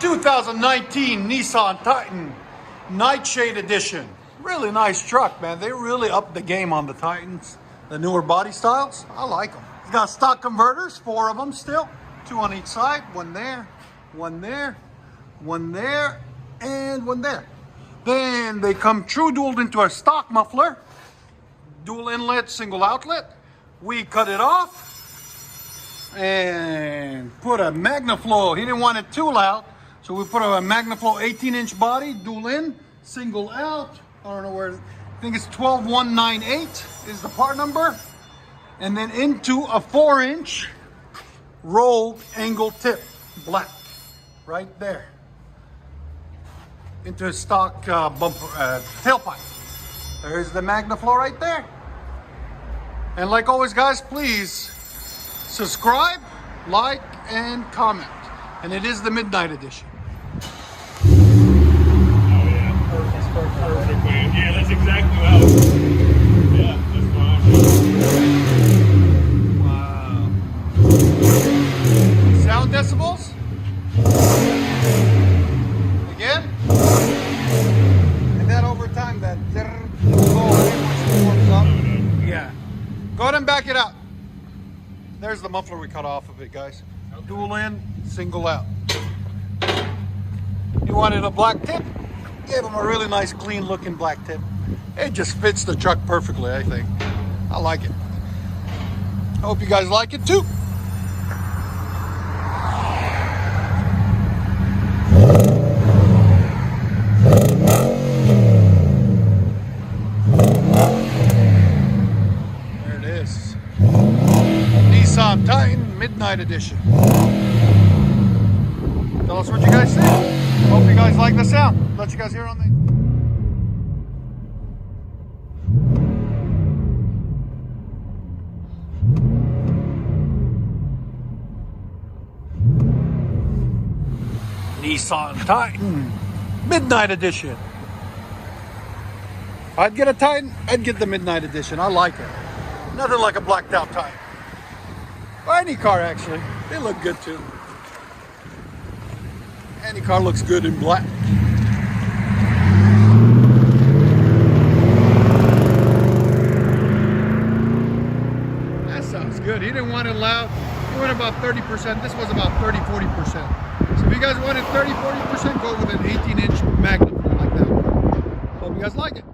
2019 Nissan Titan Nightshade Edition. Really nice truck, man. They really upped the game on the Titans. The newer body styles, I like them. It's got stock converters, 4 of them still. 2 on each side, one there, one there, one there, and one there. Then they come true dualed into a stock muffler. Dual inlet, single outlet. We cut it off and put a MAGNAFLOW. He didn't want it too loud, so we put a MAGNAFLOW 18-inch body, dual in, single out. I don't know where, I think it's 12198 is the part number. And then into a 4-inch roll angle tip, black, right there. Into a stock bumper, tailpipe. There's the MAGNAFLOW right there. And like always, guys, please subscribe, like, and comment. And it is the Midnight Edition. Perfect, man. Yeah, that's exactly how it was. Yeah, that's fine. Wow. Sound decibels? Again? And then over time, that will go away once it warms up. Yeah. Go ahead and back it out. There's the muffler we cut off of it, guys. Okay. Dual in, single out. You wanted a black tip? Gave him a really nice, clean looking black tip. It just fits the truck perfectly, I think. I like it. I hope you guys like it too. There it is. Nissan Titan Midnight Edition. Tell us what you guys think. Hope you guys like the sound. Let you guys hear on the... Nissan Titan Midnight Edition. If I'd get a Titan, I'd get the Midnight Edition. I like it. Nothing like a blacked out Titan. Or any car, actually. They look good too. Any car looks good in black. That sounds good. He didn't want it loud. He went about 30%. This was about 30-40%. So if you guys wanted 30-40%, go with an 18-inch MAGNAFLOW like that. Hope you guys like it.